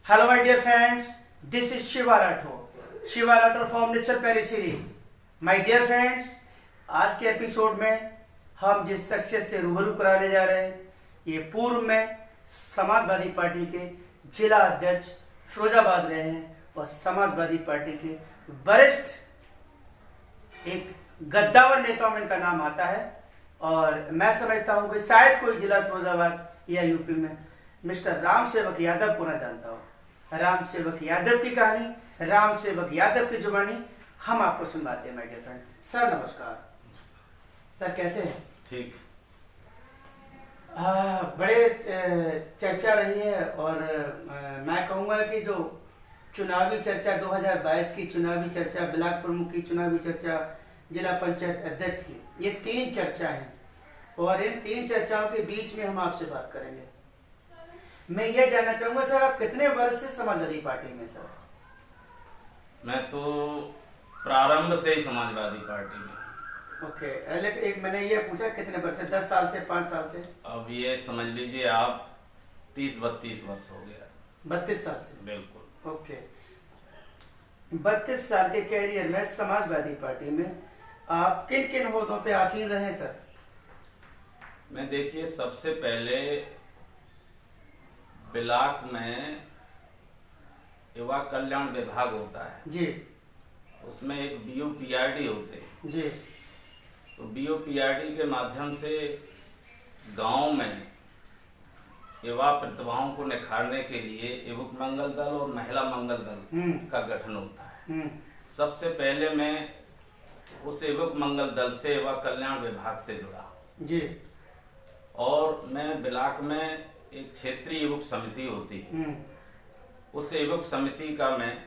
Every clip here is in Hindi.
Hello my dear friends, this is Shiva Rathore from Nature Perry series. My dear friends, आज के एपिसोड में हम जिस शख्सियत से रूबरू कराने जा रहे हैं, ये पूर्व में समाजवादी पार्टी के जिला अध्यक्ष फिरोजाबाद रहे हैं और समाजवादी पार्टी के वरिष्ठ एक गद्दावर नेताओं में इनका नाम आता है। और मैं समझता हूँ कि शायद कोई जिला फिरोजाबाद या यूपी में मिस्टर राम सेवक यादव को ना जानता हो। राम सेवक यादव की कहानी, राम सेवक यादव की जुबानी हम आपको सुनवाते हैं। माय डियर फ्रेंड, सर नमस्कार। सर कैसे हैं? ठीक। बड़े चर्चा रही है और मैं कहूँगा कि जो चुनावी चर्चा 2022 की चुनावी चर्चा, ब्लॉक प्रमुख की चुनावी चर्चा, जिला पंचायत अध्यक्ष की, ये 3 चर्चा हैं और इन 3 चर्चाओं के बीच में हम आपसे बात करेंगे। मैं ये जानना चाहूँगा सर, आप कितने वर्ष से समाजवादी पार्टी में? सर मैं तो प्रारंभ से ही समाजवादी पार्टी में। ओके, एक मैंने ये पूछा कितने वर्ष से, 10 साल से, 5 साल से? अब ये समझ लीजिए आप 30-32 वर्ष हो गया। 32 साल से? बिल्कुल। ओके, 32 साल के कैरियर में समाजवादी पार्टी में आप किन किन ओहदों पे आसीन रहे सर? मैं देखिए, सबसे पहले ब्लॉक में युवा कल्याण विभाग होता है जी, उसमें एक BOPRD होते हैं जी। तो BOPRD के माध्यम से गांव में युवा प्रतिभाओं को निखारने के लिए युवक मंगल दल और महिला मंगल दल का गठन होता है। सबसे पहले मैं उस युवक मंगल दल से युवा कल्याण विभाग से जुड़ा जी। और मैं ब्लॉक में एक क्षेत्रीय युवक समिति होती है, उस युवक समिति का मैं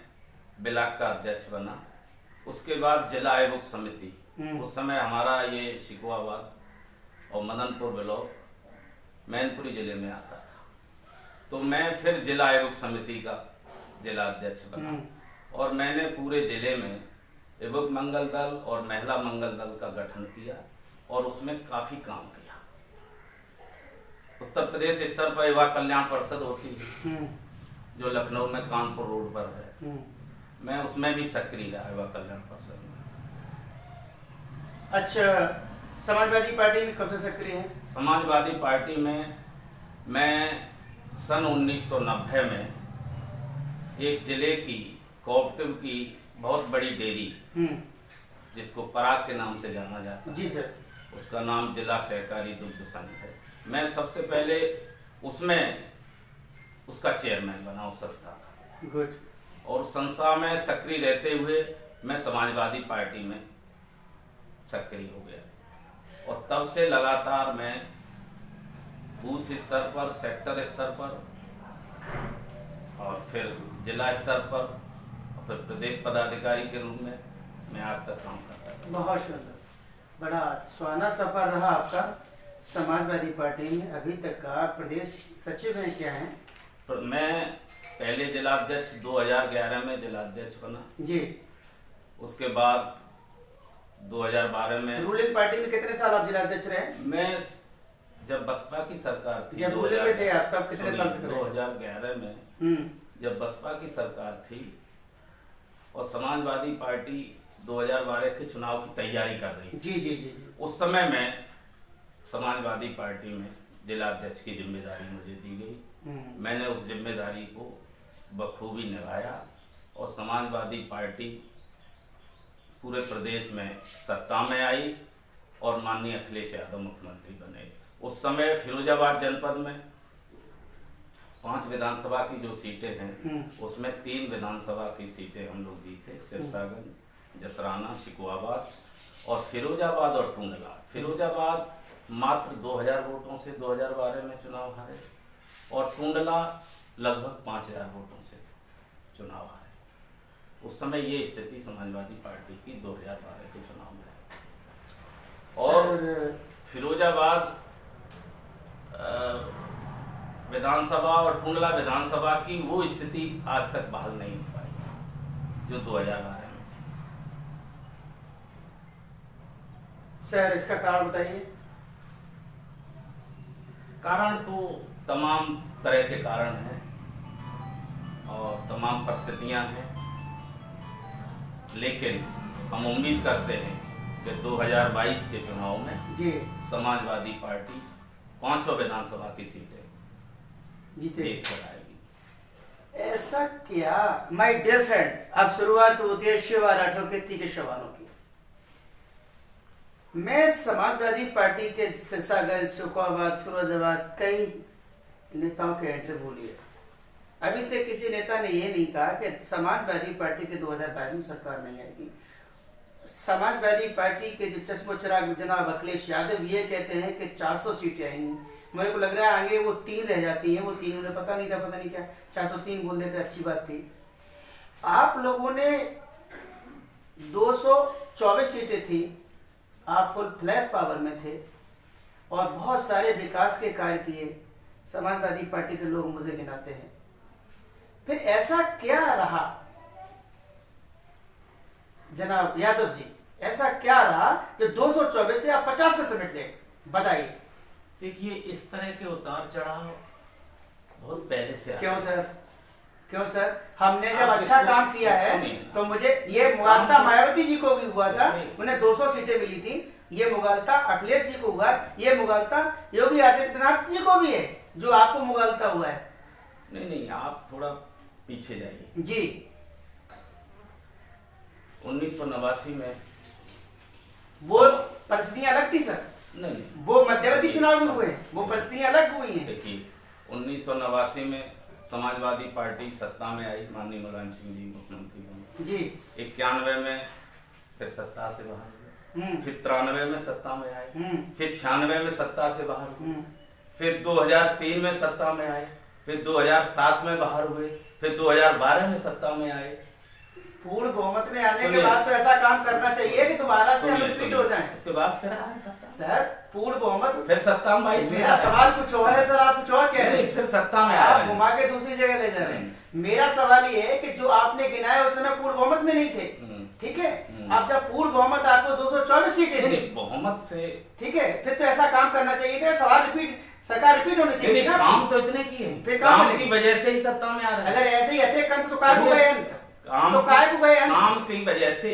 ब्लॉक का अध्यक्ष बना। उसके बाद जिला युवक समिति, उस समय हमारा ये शिकोहाबाद और मदनपुर ब्लॉक मैनपुरी जिले में आता था, तो मैं फिर जिला युवक समिति का जिला अध्यक्ष बना और मैंने पूरे जिले में युवक मंगल दल और महिला मंगल दल का गठन किया और उसमें काफी काम किया। उत्तर प्रदेश स्तर पर युवा कल्याण परिषद होती है जो लखनऊ में कानपुर रोड पर है, मैं उसमें भी सक्रिय रहा युवा कल्याण परिषद में। अच्छा, समाजवादी पार्टी में कब से सक्रिय हैं? समाजवादी पार्टी में मैं सन 1990 में एक जिले की कोऑपरेटिव की बहुत बड़ी डेयरी जिसको पराग के नाम से जाना जाता है, जी सर, उसका नाम जिला सहकारी दुग्ध संघ है, मैं सबसे पहले उसमें उसका चेयरमैन बना उस संस्था का। गुड। और संस्था में सक्रिय रहते हुए मैं समाजवादी पार्टी में सक्रिय हो गया और तब से लगातार मैं बूथ स्तर पर, सेक्टर स्तर पर और फिर जिला स्तर पर और फिर प्रदेश पदाधिकारी के रूप में मैं आज तक काम करता हूँ। बहुत सुंदर, बड़ा सुहाना सफर रहा आपका समाजवादी पार्टी में। अभी तक का प्रदेश सचिव हैं क्या हैं? पर मैं पहले जिलाध्यक्ष 2011 में जिलाध्यक्ष बना जी। उसके बाद 2012 में रूलिंग पार्टी में कितने साल आप जिलाध्यक्ष रहे? मैं जब बसपा की सरकार थी, जब रूलिंग में थे आप तब कितने साल तक रहे? 2011 में जब बसपा की सरकार थी और समाजवादी पार्टी 2012 के चुनाव की तैयारी कर रही थी, जी जी जी, उस समय में समाजवादी पार्टी में जिलाध्यक्ष की जिम्मेदारी मुझे दी गई। मैंने उस जिम्मेदारी को बखूबी निभाया और समाजवादी पार्टी पूरे प्रदेश में सत्ता में आई और माननीय अखिलेश यादव मुख्यमंत्री बने। उस समय फिरोजाबाद जनपद में 5 विधानसभा की जो सीटें हैं उसमें 3 विधानसभा की सीटें हम लोग जीते, सिरसागंज, जसराना, शिकोहाबाद और फिरोजाबाद और टूंडला। फिरोजाबाद मात्र 2000 वोटों से 2012 में चुनाव हारे और टूंडला लगभग 5000 वोटों से चुनाव हारे। उस समय ये स्थिति समाजवादी पार्टी की 2012 के चुनाव में है और फिरोजाबाद विधानसभा और टूंडला विधानसभा की वो स्थिति आज तक बहाल नहीं हो पाई जो 2012 में थी। सर इसका कारण बताइए। कारण तो तमाम तरह के कारण हैं परिस्थितियां हैं, लेकिन हम उम्मीद करते हैं कि 2022 के चुनाव में जी समाजवादी पार्टी 500 विधानसभा की सीटें जीते। जीत कर आएगी। ऐसा क्या माय डियर फ्रेंड्स, अब शुरुआत होती है शिवा राठौर के तीखे सवालों की। मैं समाजवादी पार्टी के सिरसागंज, शुकोबाद, फिरोजाबाद कई नेताओं के इंटरव्यू लिए। अभी तक किसी नेता ने ये नहीं कहा कि समाजवादी पार्टी के 2022 में सरकार नहीं आएगी। समाजवादी पार्टी के जो चश्मोचराग जनाब अखिलेश यादव ये कहते हैं कि 400 सीटें आएंगी। मेरे को लग रहा है आगे वो 3 रह जाती हैं। वो 3 उन्हें पता नहीं था, पता नहीं क्या 403 बोल देते, अच्छी बात थी। आप लोगों ने 224 सीटें थी, आप फुल फ्लैश पावर में थे और बहुत सारे विकास के कार्य किए। समाजवादी पार्टी के लोग मुझे गिनाते हैं। फिर ऐसा क्या रहा जनाब यादव जी, ऐसा क्या रहा जो 224 से आप 50 में समेट गए? बताइए। देखिए, इस तरह के उतार चढ़ाव बहुत पहले से क्यों सर? क्यों सर? हमने जब आप अच्छा इसको काम किया है सुनिए। तो मुझे ये मुगालता मायावती जी को भी हुआ था, नहीं। उन्हें 200 सीटें मिली थी। ये मुगालता अखिलेश जी को हुआ, ये मुगालता योगी आदित्यनाथ जी को भी है, जो आपको मुगालता हुआ है। नहीं, आप थोड़ा पीछे जाइए। जी 1989 में वो परिस्थितियां अलग थी सर। नहीं, वो मध्यवर्ती चुनाव भी हुए, वो परिस्थितियां अलग हुई हैं। देखिए 1989 में समाजवादी पार्टी सत्ता में आई, माननीय मुलायम सिंह जी मुख्यमंत्री बने। जी 91 में फिर सत्ता से बाहर हुए, फिर 93 में सत्ता में आए, फिर 96 में सत्ता से बाहर हुए, फिर 2003 में सत्ता में आए, फिर 2007 में बाहर हुए, फिर 2012 में सत्ता में आए। पूर्ण बहुमत में आने के सुनिए। बाद तो ऐसा काम करना चाहिए कि दोबारा से हम सुनिए, रिपीट सुनिए। हो जाएं। उसके बाद फिर आए सत्ता, सर पूर्ण बहुमत, फिर सत्ता में 22 में मेरा आए। सवाल कुछ और है सर, आप कुछ और कह रहे नहीं, हैं। फिर सत्ता में आप आए। घुमा के दूसरी जगह ले जा रहे हैं। मेरा सवाल ये है कि जो आपने गिनाया उस समय पूर्ण बहुमत में नहीं थे, ठीक है? अब जब पूर्ण बहुमत आपको 224 सीटें थी, बहुमत से ठीक है, फिर तो ऐसा काम करना चाहिए था, सवाल रिपीट, सरकार रिपीट होनी चाहिए नहीं, ना। काम तो इतने किए, फिर कहाँ काम से की लेंगे? वजह से ही सत्ता में आ रहे हैं। अगर ऐसे ही हत्या कंत तो काय को गए अंत, काम तो काय को गए अंत। काम की वजह से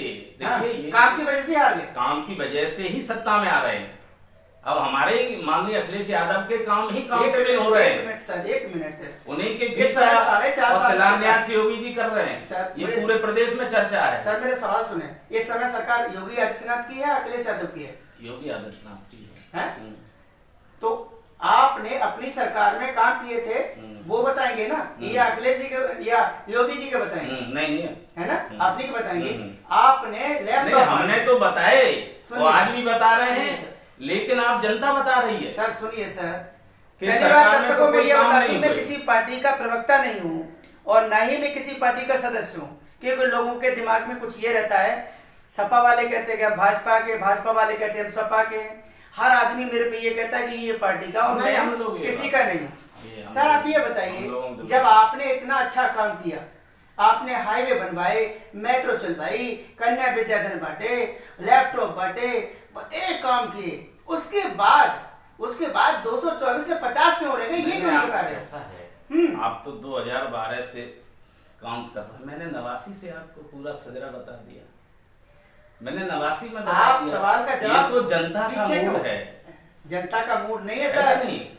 हाँ, देखिए, ये काम की वजह से हार गए। काम की वजह से ही सत्ता में आ रहे हैं। अब हमारे माननीय अखिलेश यादव के काम ही काउंटेबल हो रहे एक हैं। मिनट सर, एक मिनट। उन्हीं के ये साढ़े 4.5 और साल शिलान्यास योगी जी कर रहे सर, हैं। ये मुझे- पूरे प्रदेश में चर्चा है। सर मेरे सवाल सुने, इस समय सरकार योगी आदित्यनाथ की है, अखिलेश यादव की है? योगी आदित्यनाथ जी है। हैं? तो आपने अपनी सरकार में काम किए थे, वो बताएंगे ना, ये अखिलेश जी के या योगी जी के बताएंगे, नहीं है ना? आप नहीं के बताएंगे। हम्म। आपने नहीं, लैपटॉप, हमने तो बताए, सुनिए वो आज सर, भी बता रहे सुनिए हैं, सर। लेकिन आप जनता बता रही है सर सुनिए सर, कि पहली सरकार बात में दर्शकों तो में कोई ये काम बता नहीं दूं, मैं हुए। किसी पार्टी का प्रवक्ता नहीं हूँ और ना ही मैं किसी पार्टी का सदस्य हूँ, क्योंकि लोगों के दिमाग में कुछ ये रहता है, सपा वाले कहते हैं कि हम भाजपा के, भाजपा वाले कहते हैं हम सपा के। हर आदमी मेरे पे ये कहता है कि ये पार्टी का और नहीं, हम मैं लोग ये किसी बात- का नहीं ये हूँ। हम सर आप लोग- ये हम बताइए, लोगों को- जब आपने इतना अच्छा काम किया, आपने हाईवे बनवाए, मेट्रो चलवाई, कन्या विद्याधन बांटे, लैपटॉप बांटे, बड़े काम किए, उसके बाद 224 से 50 क्यों रह गए? ये क्यों नहीं बता रहे? ऐसा है, आप तो 2012 से काम कर रहे हैं। मैंने 89 से आपको पूरा सजरा बता दिया। मैंने 89 में बता आप दिया। सवाल का जवाब ये तो जनता का पीछे मूड क्यों? है। जनता का मूड नहीं है ऐसा सर। नहीं,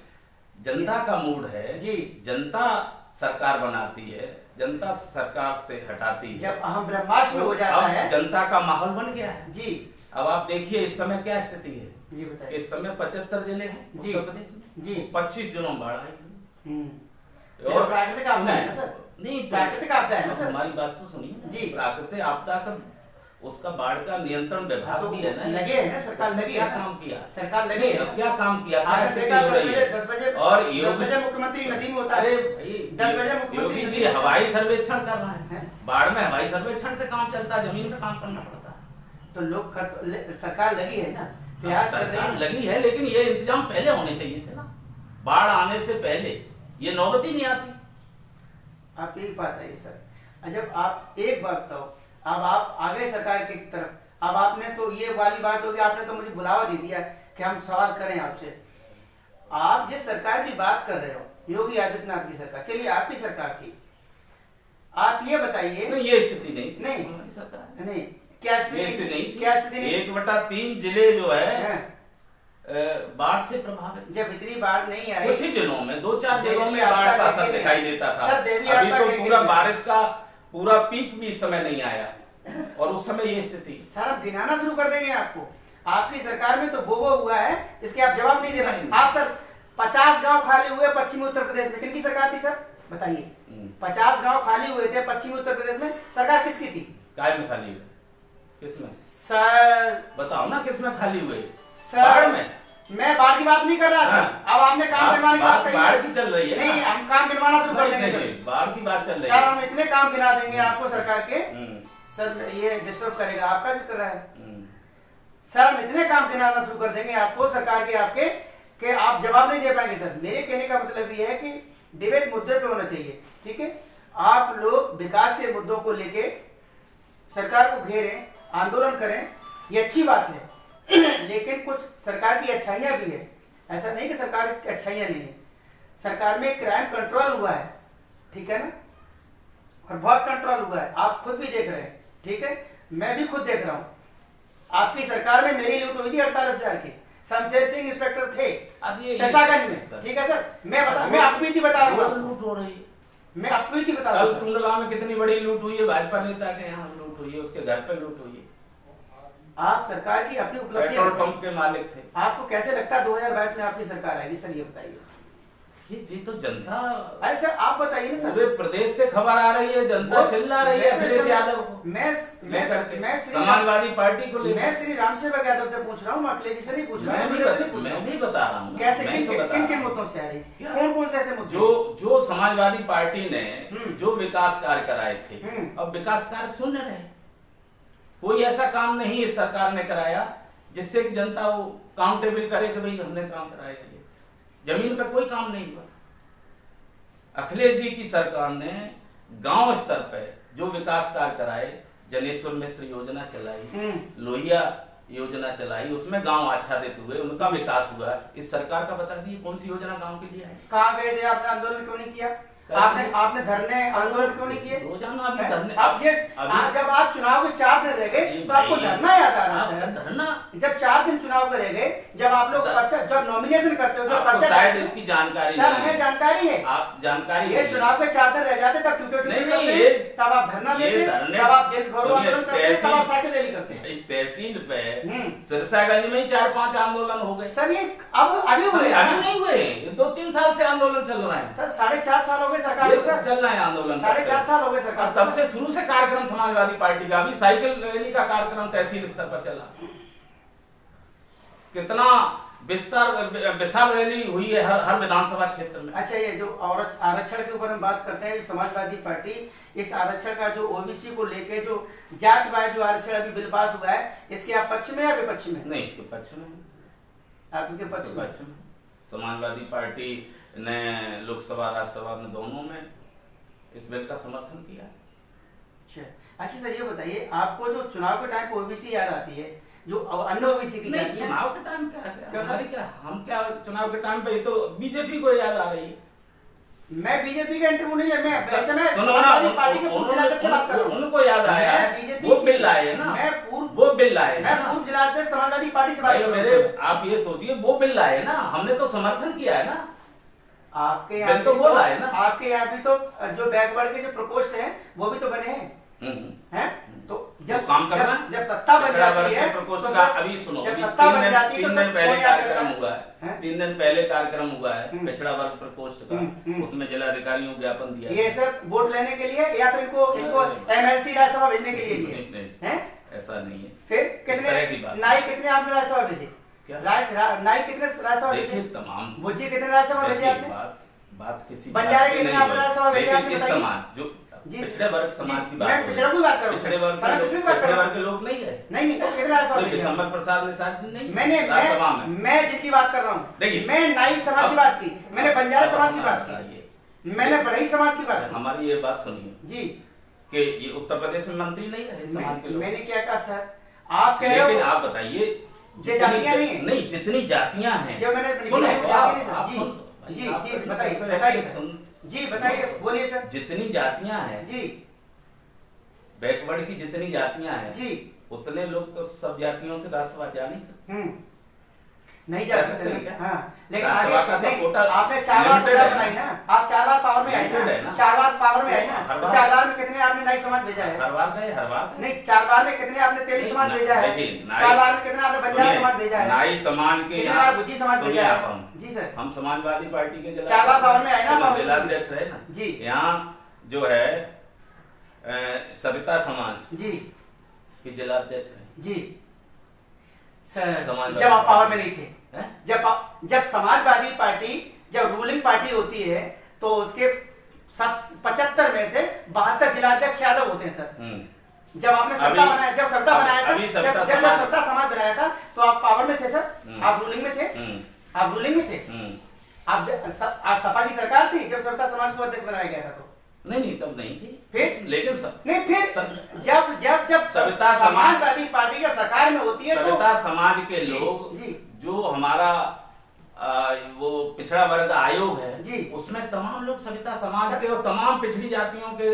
जनता का मूड है जी। जनता सरकार बनाती है, जनता सरकार से हटाती है। जब अहम ब्रह्मास्त्र हो जाता अब है। जनता का माहौल बन गया है। जी अब आप देखिए इस समय क्या स्थिति है जी कि बताइए। इस समय 75 जिले हैं जी। उत्तर प्रदेश में। जी। 25 जिलों में बाढ़ आई। ये प्राकृतिक आपदा है ना सर? नहीं, प्राकृतिक आपदा है ना सर? हमारी बात तो सुनिए। जी। प्राकृतिक आपदा का उसका बाढ़ का नियंत्रण विभाग तो भी है ना। लगे है ना, सरकार उसने लगी क्या है ना? काम किया? सरकार लगी नहीं, है अब ना? क्या काम किया? क्या आपने स्थिति देखा हो रही है? 10 बजे और 10 योगी बजे मुख्यमंत्री नदी में होता अरे है। भाई 10 बजे मुख्यमंत्री योगी नदी जी में होता है। हवाई सर्वेक्षण कर रहे हैं। हैं? बाढ़ में हवाई सर्वेक्षण से काम चलता है, जमीन पे काम करना पड़ता है। तो लोग सरकार लगी है ना, प्रयास कर रही सरकार है। लगी है, लेकिन ये इंतजाम पहले होने चाहिए थे ना। बाढ़ आने से पहले ये नौबत ही नहीं आती। आप यही बात है सर। जब आप एक बात बताओ, अब आप आ गए सरकार की तरफ, अब आपने तो ये वाली बात होगी, आपने तो मुझे बुलावा दे दिया कि हम सवाल करें आपसे। आप जिस सरकार की बात कर रहे हो, योगी आदित्यनाथ की सरकार, चलिए आपकी सरकार थी, आप ये बताइए। नहीं, ये स्थिति नहीं थी नहीं। हमारी सरकार नहीं, क्या ये स्थिति नहीं थी। क्या स्थिति नहीं? 1/3 जिले जो है हाँ। बाढ़ से प्रभावित। जब इतनी बाढ़ नहीं आई, कुछ ही जिलों में 2-4 जिलों में देवी बाढ़ आपदा का असर कैसे दिखाई नहीं? देता था। सर, देवी अभी आपदा तो कैसे पूरा नहीं? बारिश का पूरा पीक भी इस समय नहीं आया और उस समय ये स्थिति। सर अब गिनाना शुरू कर देंगे आपको। आपकी सरकार में तो वो हुआ है, इसके आप जवाब नहीं दे रहे। आप सर 50 गांव खाली हुए पश्चिमी उत्तर प्रदेश में, किनकी सरकार थी सर बताइए? 50 गांव खाली हुए थे पश्चिमी उत्तर प्रदेश में, सरकार किसकी थी? काय में खाली हुए? किसमें? सर बताओ ना, किसमें खाली हुए? सर बाढ़ में। मैं बाढ़ की बात नहीं कर रहा सर। हाँ। अब आपने काम गिनवाने की बात कही। बाढ़ की चल रही है नहीं, ना? हम काम गिनवाना शुरू कर देंगे नहीं, सर। बाढ़ की बात चल रही सर है। हम इतने काम गिना देंगे आपको सरकार के। सर ये डिस्टर्ब करेगा, आपका भी कर रहा है। सर हम इतने काम गिनाना शुरू कर देंगे आपको सरकार के आपके कि आप जवाब नहीं दे पाएंगे सर। मेरे कहने का मतलब ये है कि डिबेट मुद्दे पे होना चाहिए, ठीक है? आप लोग विकास के मुद्दों को लेके सरकार को घेरें, आंदोलन करें, ये अच्छी बात है। लेकिन कुछ सरकार की अच्छाइयां भी है, ऐसा नहीं कि सरकार की अच्छाइयां नहीं है। सरकार में क्राइम कंट्रोल हुआ है, ठीक है ना, और बहुत कंट्रोल हुआ है, आप खुद भी देख रहे हैं, ठीक है? मैं भी खुद देख रहा हूँ। आपकी सरकार में मेरी लूट हुई थी 48,000 की। शमशेर सिंह इंस्पेक्टर थे शैसागंज में, ठीक है सर? मैं अपनी बता रहा हूँ, लूट हो रही है। मैं अपनी बता रहा कल हूँ। टुंडला में कितनी बड़ी लूट हुई है, भाजपा नेता के यहाँ लूट हुई है, उसके घर पे लूट हुई है। आप सरकार की अपनी उपलब्धि, पेट्रोल पंप के मालिक थे। आपको कैसे लगता है 2022 में आपकी सरकार आएगी सर, ये बताइए। ये तो जनता, अरे सर आप बताइए ना सर। पूरे प्रदेश से खबर आ रही है, जनता चिल्ला रही है अखिलेश यादव को मैं समाजवादी पार्टी को लेकर। मैं श्री राम सेवक यादव से पूछ रहा हूँ, अखिलेश जी से नहीं पूछ रहा हूँ। मैं भी बता रहा हूँ कैसे, किन किन मुद्दों से आ रही, कौन से ऐसे मुद्दे? जो समाजवादी पार्टी ने जो विकास कार्य कराए थे, अब विकास कार्य शून्य रहे। कोई ऐसा काम नहीं इस सरकार ने कराया जिससे कि जनता वो काउंटेबल करे कि भाई हमने काम कराया। जमीन पर कोई काम नहीं हुआ। अखिलेश जी की सरकार ने गांव स्तर पर जो विकास कार्य कराए, जनेश्वर मिश्र योजना चलाई, लोहिया योजना चलाई, उसमें गांव आच्छादित हुए, उनका विकास हुआ। इस सरकार का बता दीजिए कौन सी योजना गांव के लिए है? कहाँ गए थे आपने? आंदोलन क्यों नहीं किया? आपने धरने आंदोलन क्यों नहीं किए? रोजाना अभी धरने। जब आप चुनाव के 4 दिन रह गए तो आपको धरना याद आ रहा है? धरना जब 4 दिन चुनाव के रह गए, जब आप लोग जब नॉमिनेशन करते हो, जब पर्चा, शायद इसकी जानकारी सर हमें जानकारी है। आप जानकारी ये चुनाव के 4 दिन रह जाते तब नहीं, तब आप धरना देते, तब आप जेल घरों आंदोलन करते, तब आप साइकिल रैली करते। तहसील पे सिरसागंज में ही 4-5 आंदोलन हो गए सर। ये अब अभी हुए, अभी नहीं हुए, 2-3 साल से आंदोलन चल रहा है सर। 4.5 साल हो गए सरकार को सर, चल रहा है आंदोलन। 4.5 साल हो गए सरकार। तब से शुरू से कार्यक्रम समाजवादी पार्टी का, अभी साइकिल रैली का कार्यक्रम तहसील स्तर पर चला। कितना विशाल रैली हुई है हर विधानसभा क्षेत्र में। अच्छा, ये जो आरक्षण के ऊपर हम बात करते हैं, समाजवादी पार्टी इस आरक्षण का जो ओबीसी को लेके जो जातिवाद जो आरक्षण अभी बिल पास हुआ है, इसके आप पक्ष में या विपक्ष में? नहीं, इसके पक्ष में। आप इसके पक्ष में? समाजवादी पार्टी ने लोकसभा राज्यसभा में दोनों में इस बिल का समर्थन किया। अच्छा सर, ये बताइए आपको जो चुनाव के टाइम पे ओबीसी याद आती है, जो अन्य ओबीसी की नहीं, चुनाव के टाइम क्या हम क्या चुनाव के टाइम पे, ये तो बीजेपी को याद आ रही है। मैं बीजेपी का इंटरव्यू नहीं है, मैं पार्टी के पूर्व जिलाध्यक्ष से बात कर रहा हूं। उनको याद आया है, वो बिल लाए है ना, वो बिल लाए मैं पूर्व जिलाध्यक्ष समाजवादी पार्टी से बात कर रहा हूं। आप ये सोचिए, वो बिल लाए ना, हमने तो समर्थन किया है ना। आपके यहाँ तो बोला है ना, आपके यहाँ भी तो जो बैकवर्ड के जो प्रकोष्ठ हैं वो भी तो बने हैं, तो जब काम करना, जब सत्ता बन जाती है प्रकोष्ठ का, अभी सुनो, जब सत्ता बन जाती है तो 3 दिन पहले कार्यक्रम हुआ है, 3 दिन पहले कार्यक्रम हुआ है पिछड़ा वर्ग प्रकोष्ठ का, उसमें जिलाधिकारियों को ज्ञापन दिया। ये सब वोट लेने के लिए या फिर इनको एमएलसी राज्यसभा भेजने के लिए है? ऐसा नहीं है। फिर कितने नाई कितने आपने राज्यसभा भेजे? नाई कितने राज्यसभा भेजे? तमाम बुज्जी कितने राज्यसभा भेजे आपने? बात किसी बंजारे कितने आपने राज्यसभा भेजे? लेकिन इस समाज जो पिछड़े वर्ग समाज की बात, मैं पिछड़ा की बात कर रहा हूं। पिछड़े वर्ग के लोग नहीं है। नहीं कितने राज्यसभा भेजे? दिसंबर प्रसाद ने साथ नहीं, मैं जिनकी बात कर रहा हूँ, देखिए मैं नाई समाज की बात की, मैंने बंजारा समाज की बात की, मैंने बढ़ई समाज की बात की। हमारी ये बात सुनिए जी, कि ये उत्तर प्रदेश में मंत्री नहीं रहे समाज के लोग। मैंने क्या कहा सर? आप कह रहे हो, लेकिन आप बताइए, जितनी जातियां हैं, जो मैंने सुनो जी बताइए। जी बताइए, बोलिए सर। जितनी जातियां हैं, जी बैकवर्ड की जितनी जातियां हैं जी, उतने लोग तो सब जातियों से राज्यसभा जा नहीं सकते। नहीं जा सकते हैं क्या? हाँ, लेकिन राज्यसभा आगे का तो नहीं, कोटा आपने 4 बार limited सरकार है ना? बनाई ना, आप 4 बार पावर में आए Limited है ना, ना? 4 बार पावर में आए ना, हर तो बार- 4 बार में कितने आपने नाई समाज भेजा है? हर बार गए, हर बार गए। नहीं, 4 बार में कितने आपने तेली समाज नहीं, भेजा है? देखिए, 4 बार में कितने आपने बंजारा सुनिए, समाज भेजा है? नाई समाज के कितने यहाँ बार बुद्धि समाज सुनिए भेजा आप है? हम जी सर। हम समाजवादी पार्टी के 4 बार पावर में आए ना, सुनो, पावर में। जिलाध्यक्ष रहे ना जी। यहाँ जो है सविता समाज जी के जिलाध्यक्ष है। जी सर, समाजवादी जब आप पावर में नहीं थे, हैं? जब समाजवादी पार्टी जब रूलिंग पार्टी होती है तो उसके 75 में से 72 जिलाध्यक्ष यादव होते हैं सर। जब आपने सत्ता अभी- बनाया, जब सत्ता बनाया था, अभी जब सत्ता जब समाज- सत्ता समाज बनाया था तो आप पावर में थे सर, आप रूलिंग में थे, आप रूलिंग में थे, आप सपा की सरकार थी जब सत्ता समाज को अध्यक्ष बनाया गया था तो नहीं तब नहीं थी, फिर लेकिन नहीं, फिर सब- जब जब जब सविता समाजवादी पार्टी जब सरकार में होती है तो सविता समाज के जी, लोग जी। जो हमारा वो पिछड़ा वर्ग आयोग है जी। उसमें तमाम लोग सविता समाज के और तमाम पिछड़ी जातियों के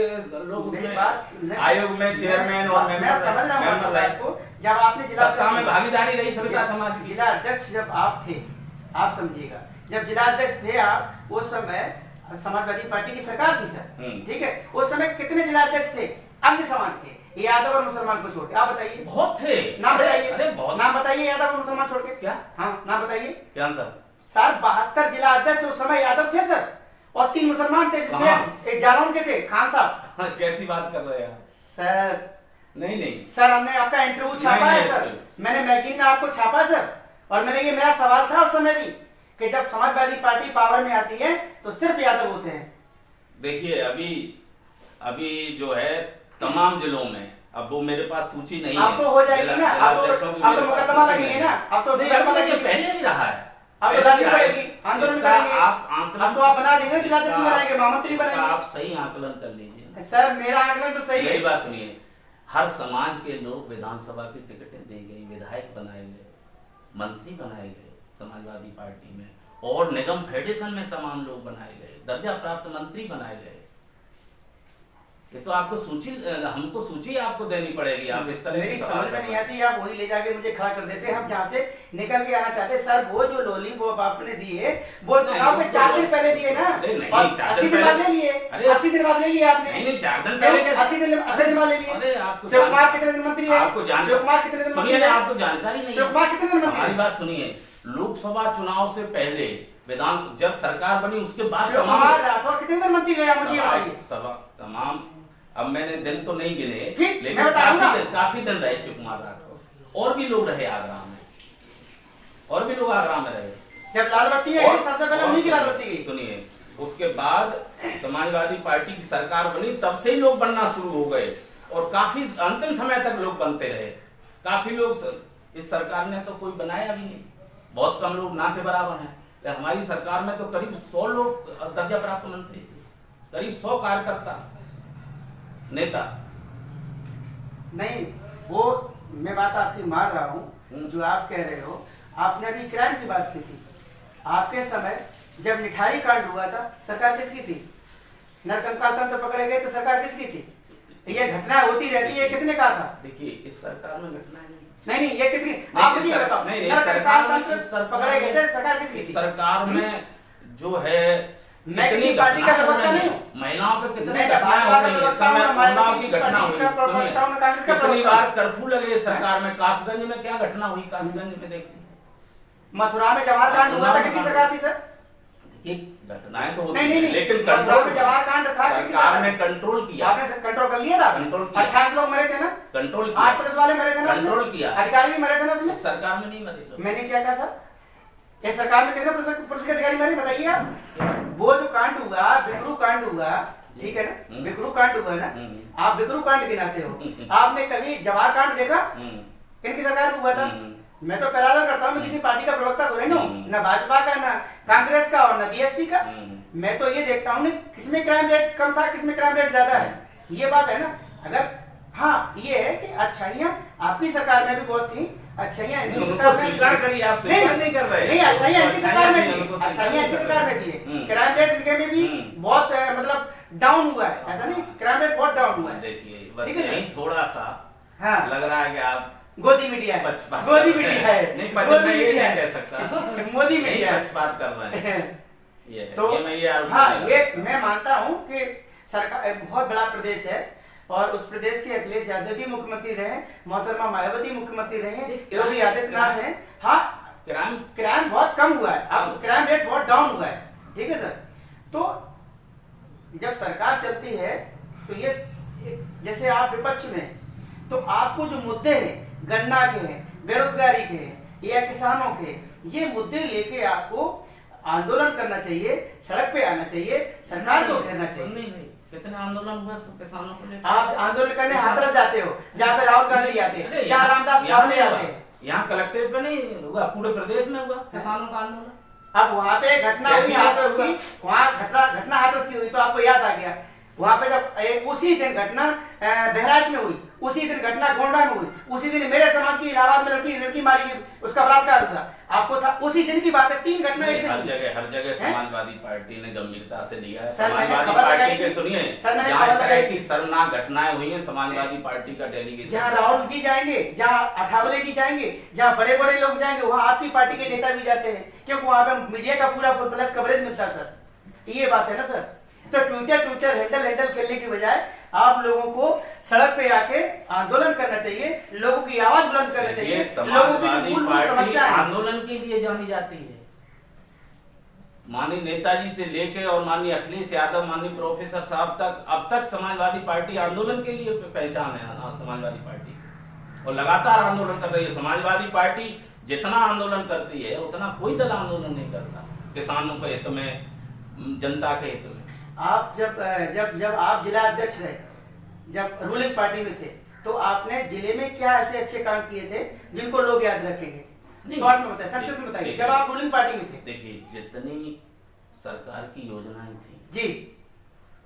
लोग उसमें आयोग में चेयरमैन और मैं समझ रहा हूँ मेंबर आपकी रहे। बात को। जब आपने जिला सत्ता में भागीदारी रही सविता समाज की। जिला अध्यक्ष जब आप थे, आप समझिएगा, जब जिला अध्यक्ष थे आप, उस समय समाजवादी पार्टी की सरकार थी सर, ठीक है, उस समय कितने जिला अध्यक्ष थे अन्य समाज के, यादव और मुसलमान को छोड़ के? आप बताइए, बहुत थे। नाम बताइए, अरे बहुत। नाम बताइए यादव और मुसलमान छोड़ के। क्या? हाँ नाम बताइए। क्या आंसर? सर 72 जिला अध्यक्ष उस समय यादव थे सर, और 3 मुसलमान थे जिसमें एक जालौन के थे खान साहब। कैसी बात कर रहे हैं सर? नहीं सर हमने आपका इंटरव्यू छापा है सर, मैंने मैगजीन में आपको छापा सर, और मैंने ये मेरा सवाल था उस समय भी कि जब समाजवादी पार्टी पावर में आती है तो सिर्फ यादव होते हैं। देखिए अभी जो है तमाम जिलों में, अब वो मेरे पास सूची नहीं है। अब तो हो जाएगी ना, अब तो मुकदमा लगेंगे ना, अब तो मुकदमा लगेंगे, पहले भी रहा है, अब तो लानी पड़ेगी, आंदोलन करेंगे, आप आंकलन, अब तो आप बना देंगे, जिलाध्यक्ष बनाएंगे, महामंत्री इसका बनाएंगे। आप सही आंकलन कर लीजिए। सर मेरा आंकलन तो सही है। मेरी बात सुनिए, हर समाज के लोग विधानसभा की टिकटें दी गई, विधायक बनाए गए, मंत्री बनाए गए समाजवादी पार्टी में, और निगम फेडरेशन में तमाम लोग बनाए गए, दर्जा प्राप्त मंत्री बनाए गए। ये तो आपको सूची, हमको सूची आपको देनी पड़ेगी। आप इस तरह मेरी समझ में नहीं आती, आप वही ले जाके मुझे खड़ा कर देते हैं, हम जहाँ से निकल के आना चाहते हैं। सर वो जो लॉलीपॉप आपने दिए वो चुनाव के 4 दिन पहले दिए ना, और 80 दिन बाद ले लिए, 80 दिन बाद ले लिए आपने। नहीं 4 दिन पहले कैसे? 80 दिन बाद ले लिए। अरे आपको शिवकुमार कितने दिन मंत्री है? आपको जान, शिवकुमार कितने दिन सुनिए मंत्री ना, है? आपको जानकारी नहीं। शिवकुमार कितने दिन मंत्री हमारी है? बात सुनिए, लोकसभा चुनाव से पहले विधान जब सरकार बनी उसके बाद शिवकुमार राठौर कितने दिन मंत्री रहे मुझे ये बताइए। तमाम, अब मैंने दिन तो नहीं गिने, ठीक, लेकिन मैं बता रहा हूं काफी दिन रहे शिवकुमार राठौर, और भी लोग रहे आगरा में, और भी लोग आगरा में रहे। जब लाल बत्ती है सबसे पहले उन्हीं की लाल बत्ती गई। सुनिए, उसके बाद समाजवादी पार्टी की सरकार बनी, तब से ही लोग बनना शुरू हो गए, और काफी अंतिम समय तक लोग बनते रहे। काफी लोग इस सरकार ने तो कोई बनाया भी नहीं, बहुत कम लोग ना के बराबर हैं। हमारी सरकार में तो करीब 100 लोग दर्जा प्राप्त मंत्री थे, करीब 100 कार्यकर्ता नेता। नहीं, वो मैं बात आपकी मान रहा हूँ जो आप कह रहे हो। आपने अभी क्राइम की बात की थी, आपके समय जब मिठाई कांड हुआ था सरकार किसकी थी? नरकंकाल तंत्र पकड़े गए तो सरकार किसकी थी? ये घटना होती रहती है, किसने कहा था? देखिए इस सरकार में घटना नहीं, ये किसकी? आप मुझे बताओ, नरकंकाल तंत्र पकड़े गए थे, सरकार किसकी थी? सरकार में जो है मैं किसी पार्टी का प्रवक्ता नहीं हूँ, महिलाओं पे कितनी मैं घटनाएं भाजपा हो का गई, प्रवक्ता हूँ, उन्नाव की घटना पार्टी का प्रवक्ता हूँ, मैं कांग्रेस का हुई, कितनी प्रवक्ता हूँ। बार कर्फ्यू लगे सरकार में। कासगंज में क्या घटना हुई, कासगंज में देखिए, मथुरा में जवाहर कांड हुआ था, किसकी सरकार थी सर? देखिए घटनाएं तो होती नहीं, हैं, नहीं, लेकिन मथुरा कंट्रोल में जवाहर कांड था, किसकी सरकार सरकार ने कंट्रोल किया, आपने कंट्रोल कर लिया था? कंट्रोल किया। 28 लोग मरे थे ना, कंट्रोल 8 पुलिस वाले मरे थे ना, कंट्रोल किया, अधिकारी भी मरे थे ना उसमें। इस सरकार में नहीं मरे लोग। मैंने क्या कहा सर? इस सरकार में कितने पुलिस के अधिकारी मरे बताइए आप? वो जो कांड हुआ, बिकरू कांड हुआ, ठीक है ना, बिकरू कांड हुआ ना, आप बिकरू कांड गिनाते हो, आपने कभी जवाहर कांड देखा? किनकी सरकार में हुआ था? मैं तो पैरालल करता हूँ, मैं किसी पार्टी का प्रवक्ता तो नहीं हूँ, ना भाजपा का, ना कांग्रेस का, और ना बीएसपी का। मैं तो ये देखता हूँ किसमें क्राइम रेट कम था, किसमें क्राइम रेट ज्यादा है, ये बात है ना। अगर हाँ ये है कि अच्छाइयाँ आपकी सरकार में भी बहुत थी, अच्छा यहाँ इनकी उनको सरकार में स्वीकार करिए, आप स्वीकार नहीं कर रहे। नहीं, अच्छा यहाँ इनकी सरकार में भी उनको है, अच्छा यहाँ इनकी सरकार में भी है। हम्म। क्राइम रेट इनके में भी बहुत मतलब डाउन हुआ है, ऐसा नहीं, क्राइम रेट बहुत डाउन हुआ है। देखिए बस ठीक है सर? यही थोड़ा सा हाँ लग रहा है कि आप गोदी मीडिया है, पक्षपात गोदी कर रहे मीडिया हैं। है, नहीं गोदी मैं ये मीडिया नहीं है, कह सकता मोदी यही मीडिया है। पक्षपात कर रहे हैं ये है। तो ये मैं ये आरोप हाँ नहीं ये लगाता। मैं मानता हूँ कि सरकार एक बहुत बड़ा प्रदेश है और उस प्रदेश के अखिलेश यादव भी मुख्यमंत्री रहे, मोहतरमा मायावती मुख्यमंत्री रहे, योगी आदित्यनाथ हैं। हाँ क्राइम बहुत कम हुआ है, अब क्राइम रेट बहुत डाउन हुआ है, ठीक है सर। तो जब सरकार चलती है तो ये जैसे आप विपक्ष में हैं, तो आपको जो मुद्दे हैं गन्ना के हैं, बेरोजगारी के हैं या किसानों के, ये मुद्दे लेके आपको आंदोलन करना चाहिए, सड़क पे आना चाहिए, सरकार को घेरना चाहिए। नहीं कितने आंदोलन हुआ सब किसानों को लेकर। आप आंदोलन करने हाथरस जाते हो, जहाँ पे राहुल गांधी आते हैं, जहाँ रामदास अठावले आते हैं। यहाँ कलेक्ट्रेट पे नहीं हुआ, पूरे प्रदेश में हुआ किसानों का आंदोलन। अब वहाँ पे घटना हुई हाथरस की, वहाँ घटना हाथरस की हुई तो आपको याद आ गया। वहाँ पे जब उसी दिन घटना बहराइच में हुई, उसी दिन घटना गोंडा में हुई, उसी दिन मेरे समाज की इलाहाबाद में लड़की मारी गई, उसका बलात्कार हुआ, आपको था उसी दिन की बात है। 3 घटना एक दिन। हर जगह समाजवादी पार्टी ने गंभीरता से लिया है। सर, मैंने समाजवादी खबर पार्टी लगाई के थी। सुनिए सर, मैंने जहाँ खबर इस तरह लगाई की थी। शर्मनाक घटनाएं हुई हैं, समाजवादी पार्टी का डेलीगेशन जहाँ राहुल जी जाएंगे, जहाँ अठावले जी जाएंगे, जहाँ बड़े बड़े लोग जाएंगे, वहाँ आपकी पार्टी के नेता भी जाते हैं, क्योंकि वहाँ पे मीडिया का पूरा फुल प्लस कवरेज मिलता है सर। ये बात है ना सर। तो ट्विटर हैंडल खेलने की बजाय आप लोगों को सड़क पे आके आंदोलन करना चाहिए, लोगों की आवाज बुलंद करना चाहिए। लोगों की जो समाजवादी मूलभूत पार्टी समस्या है, आंदोलन के लिए जानी जाती है। माननीय नेताजी से लेके और माननीय अखिलेश यादव, माननीय प्रोफेसर साहब तक, अब तक समाजवादी पार्टी आंदोलन के लिए पहचान है समाजवादी पार्टी, और लगातार आंदोलन कर रही है। समाजवादी पार्टी जितना आंदोलन करती है उतना कोई दल आंदोलन नहीं करता किसानों के हित में, जनता के हित में। आप जब आप जिला अध्यक्ष रहे, जब रूलिंग पार्टी में थे, तो आपने जिले में क्या ऐसे अच्छे काम किए थे जिनको लोग याद रखेंगे? शॉर्ट में बताइए, संक्षिप्त में बताइए, जब आप रूलिंग पार्टी में थे। देखिए जितनी सरकार की योजनाएं थी जी,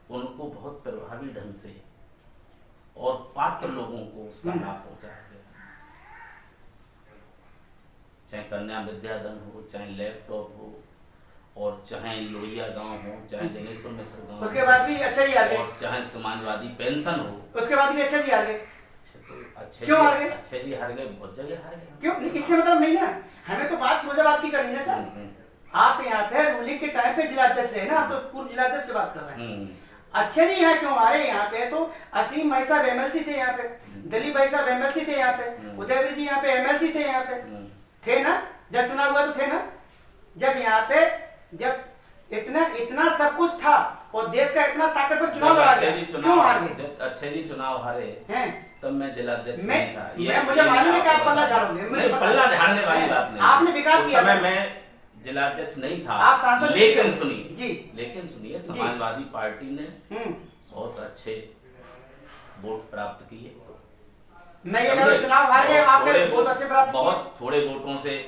उनको बहुत प्रभावी ढंग से और पात्र लोगों को उसका लाभ पहुंचाया गया। चाहे कन्या विद्याधन हो, चाहे लैपटॉप हो, और चाहे लोहिया गांव हो, चाहे जनेश्वर मिश्र गांव, उसके बाद भी अच्छा जी आ गए, और चाहे समाजवादी पेंशन हो, उसके बाद भी अच्छा जी आ गए। अच्छे क्यों हार गए? अच्छे जी हार गए, बहुत जगह हार गए। क्यों? इससे मतलब नहीं ना, हमें तो बात फिरोजाबाद की करनी है सर। आप यहाँ पे रूलिंग के टाइम पे जिला अध्यक्ष है ना, आप तो पूर्व जिला अध्यक्ष से बात कर रहे हैं। अच्छे जी यहाँ क्यों हमारे यहाँ पे तो असीम भाई साहब एमएलसी थे यहाँ पे, दिलीप भाई साहब एमएलसी थे यहाँ पे, उदयवीर जी यहाँ पे एमएलसी थे यहाँ पे, थे ना? जब चुनाव हुआ तो थे ना? जब यहाँ पे जब इतना सब कुछ था और देश का इतना ताकतवर चुनाव लड़ा गया, क्यों हार गए? अच्छे जी चुनाव हारे हैं तब मैं जिला अध्यक्ष नहीं था। मुझे मालूम है कि आप पल्ला झाड़ोगे, मुझे पता है। पल्ला झाड़ने वाली बात नहीं। आपने विकास उस किया समय था। मैं जिला अध्यक्ष नहीं था, आप सांसद लेकिन थे। सुनिए जी, लेकिन सुनिए, समाजवादी पार्टी ने बहुत अच्छे वोट प्राप्त किए। मैं ये कह रहा हूं, चुनाव हार गए, आपने बहुत अच्छे प्राप्त किए। बहुत थोड़े वोटों से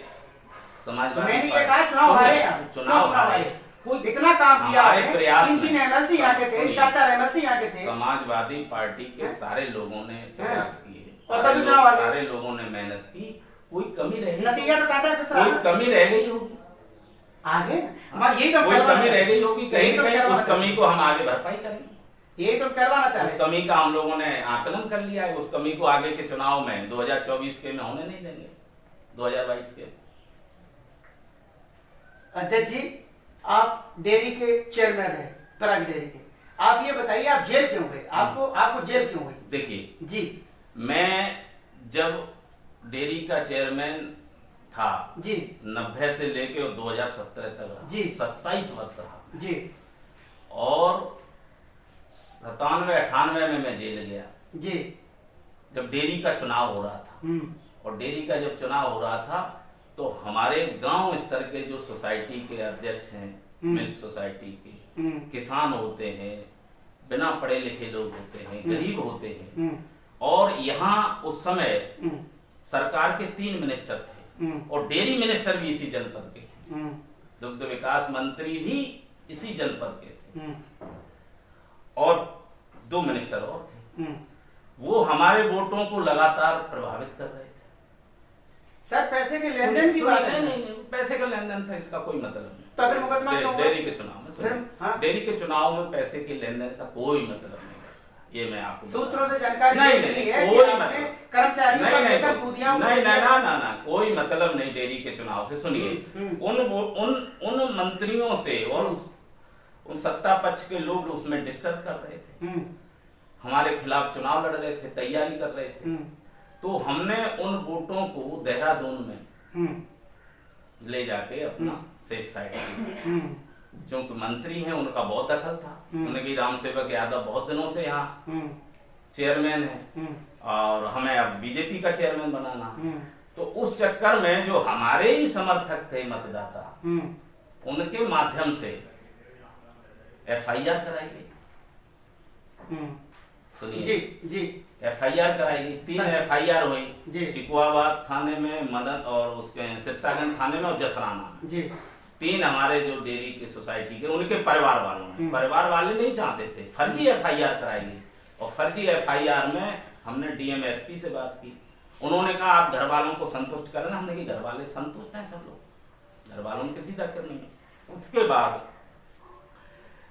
समाजवादी मैंने ये कहा चुनाव हारे आप। चुनाव हारे, कोई इतना काम किया हमारे आपने, प्रयास 3 एमएलसी यहाँ के थे, सुनिए, 4 एमएलसी यहाँ के थे। समाजवादी पार्टी के सारे लोगों ने प्रयास किए, और तभी चुनाव आ गए। सारे लोगों ने मेहनत की, कोई कमी रह गई, नतीजा तो टाटा फिर कोई कमी रह गई होगी, आगे यही तो कोई कमी रह गई होगी, कहीं यही तो कहीं करवाना उस कमी को हम आगे भरपाई करेंगे। यही तो करवाना चाह उस रहे। कमी का हम लोगों ने आकलन कर लिया है, उस कमी को आगे के चुनाव में 2024 के में होने नहीं देंगे, 2022 के। अध्यक्ष जी, आप डेयरी के चेयरमैन रहे, पराग डेयरी के, आप ये बताइए आप जेल क्यों गए? आपको जेल क्यों गई? देखिए जी, मैं जब डेयरी का चेयरमैन था जी, 90 से लेके 2017 तक रहा, जी, 27 वर्ष रहा जी, और 97-98 में मैं जेल गया, जी, जब डेयरी का चुनाव हो रहा था। और डेयरी का जब चुनाव हो रहा था तो हमारे गांव स्तर के जो सोसाइटी के अध्यक्ष हैं, मिल्क सोसाइटी के किसान होते हैं, बिना पढ़े लिखे लोग होते हैं, गरीब होते हैं, और यहाँ उस समय सरकार के 3 मिनिस्टर थे और डेयरी मिनिस्टर भी इसी जनपद के थे, दुग्ध विकास मंत्री भी इसी जनपद के थे, और 2 मिनिस्टर और थे। वो हमारे वोटों को लगातार प्रभावित कर रहे थे। सर पैसे के लेन देन की बात है। नहीं, पैसे का लेन देन से इसका कोई मतलब नहीं। तो फिर मुकदमा क्यों हुआ? डेयरी के चुनाव में फिर, हाँ? डेयरी के चुनाव में पैसे के लेन देन का कोई मतलब नहीं करता। ये मैं आपको सूत्रों से जानकारी नहीं, मिली नहीं, है कोई कि आपने मतलब कर्मचारियों का नहीं, वेतन नहीं, दूधियाओं को नहीं, दिया। ना, कोई मतलब नहीं डेयरी के चुनाव से। सुनिए, उन मंत्रियों से और उन सत्ता पक्ष के लोग उसमें डिस्टर्ब कर रहे थे, हमारे खिलाफ चुनाव लड़ रहे थे, तैयारी कर रहे थे। तो हमने उन वोटों को देहरादून में ले जाके अपना सेफ साइड किया। जो मंत्री हैं उनका बहुत दखल था, उनकी राम सेवक यादव बहुत दिनों से यहाँ चेयरमैन है और हमें अब बीजेपी का चेयरमैन बनाना। तो उस चक्कर में जो हमारे ही समर्थक थे मतदाता, उनके माध्यम से एफआईआर कराई गई। सुनिए जी जी, एफआईआर कराई गई, 3 एफआईआर हुई, शिकवाबाद थाने में, मदन और उसके सिरसागंज थाने में और जसराना में जी। 3 हमारे जो डेयरी की सोसाइटी के उनके परिवार वालों ने, परिवार वाले नहीं चाहते थे, फर्जी एफआईआर कराई गई। और फर्जी एफआईआर में हमने डीएम एसपी से बात की, उन्होंने कहा आप घर वालों को संतुष्ट करना। हमने कहा घर वाले संतुष्ट हैं सब लोग, घर वालों में किसी दिक्कत नहीं है। उसके बाद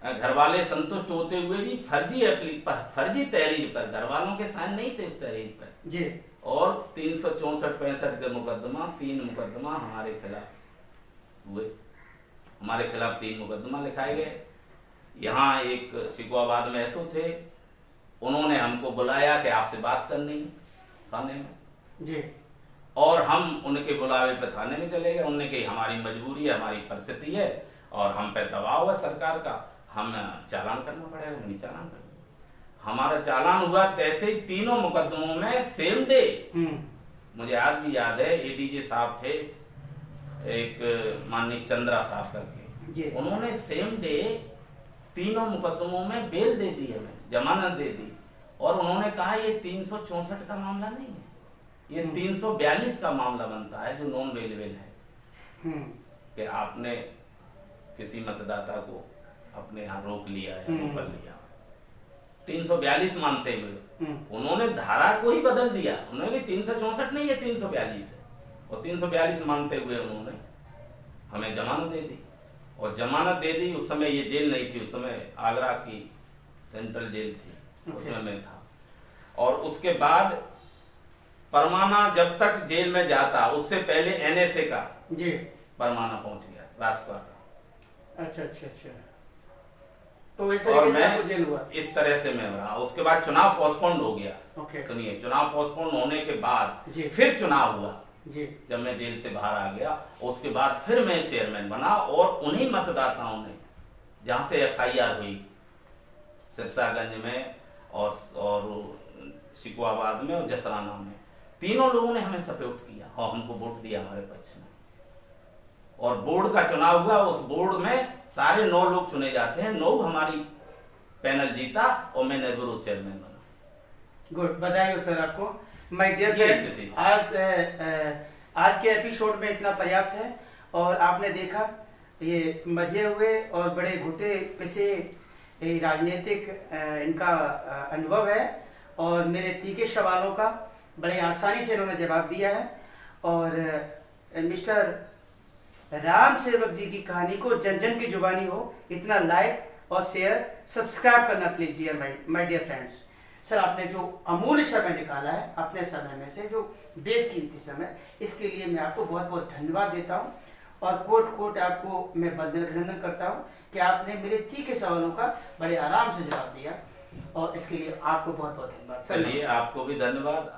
घर वाले संतुष्ट होते हुए भी फर्जी तहरीर पर घर वालों के साइन नहीं थे उस तहरीर पर जी। और 364-65 के मुकदमा, 3 मुकदमा हमारे खिलाफ हुए। हमारे खिलाफ 3 मुकदमा लिखाए गए। यहाँ एक शिकवाबाद में एसओ थे, उन्होंने हमको बुलाया कि आपसे बात करनी है थाने में जी। और हम उनके बुलावे पे थाने में चले गए। उन्होंने कही हमारी मजबूरी है, हमारी परिस्थिति है और हम पे दबाव है सरकार का, हम चालान करना पड़ेगा। नहीं चालान कर, हमारा चालान हुआ। तैसे ही 3 मुकदमों में सेम डे, मुझे आज भी याद है, एडीजे साहब थे एक माननीय चंद्रा साहब करके, उन्होंने सेम डे 3 मुकदमों में बेल दे दी, हमें जमानत दे दी। और उन्होंने कहा ये 364 का मामला नहीं है, ये 342 का मामला बनता है जो नॉन वेलेबल है, कि आपने किसी मतदाता को अपने यहाँ रोक लिया या रोक लिया। 342 मानते हुए उन्होंने धारा को ही बदल दिया। उन्होंने 364 नहीं है, 342 है। और 342 मानते हुए उन्होंने हमें जमानत दे दी। और जमानत दे दी, उस समय ये जेल नहीं थी, उस समय आगरा की सेंट्रल जेल थी, उसमें मैं था। और उसके बाद परमाना जब तक जेल में जाता, उससे पहले एनएसए का जी परमाना पहुंच गया, राजपाल का। अच्छा अच्छा अच्छा। तो इस तरीके से आपको जेल हुआ? इस तरह से मैं रहा। उसके बाद चुनाव पोस्टपोन्ड हो गया। सुनिए, चुनाव पोस्टपोन्ड होने के बाद फिर चुनाव हुआ जी। जब मैं जेल से बाहर आ गया, उसके बाद फिर मैं चेयरमैन बना और उन्हीं मतदाताओं ने, जहां से एफआईआर हुई सिरसागंज में और शिकवाबाद में और जसराना में, तीनों लोगों ने हमें सपोर्ट किया और हमको वोट दिया हमारे पक्ष में। और बोर्ड का चुनाव हुआ, उस बोर्ड में सारे 9 लोग चुने जाते हैं, 9 हमारी पैनल जीता और मैं निर्विरोध चेयरमैन बना। गुड, बधाई सर आपको। माय डियर फ्रेंड्स, आज के एपिसोड में इतना पर्याप्त है। और आपने देखा ये मजे हुए और बड़े घुटे पिसे राजनीतिक इनका अनुभव है और मेरे तीखे सवालों का बड़े आसानी से इन्होंने जवाब दिया है। और मिस्टर राम सेवक जी की कहानी को जन जन की जुबानी हो, इतना लाइक और शेयर सब्सक्राइब करना please dear my dear friends. Sir, आपने जो अमूल्य समय निकाला है अपने समय में से, जो बेशकीमती समय, इसके लिए मैं आपको बहुत बहुत धन्यवाद देता हूँ। और कोट कोट आपको मैं अभिनंदन करता हूँ कि आपने मेरे तीखे सवालों का बड़े आराम से जवाब दिया और इसके लिए आपको बहुत बहुत धन्यवाद। चलिए, आपको भी धन्यवाद।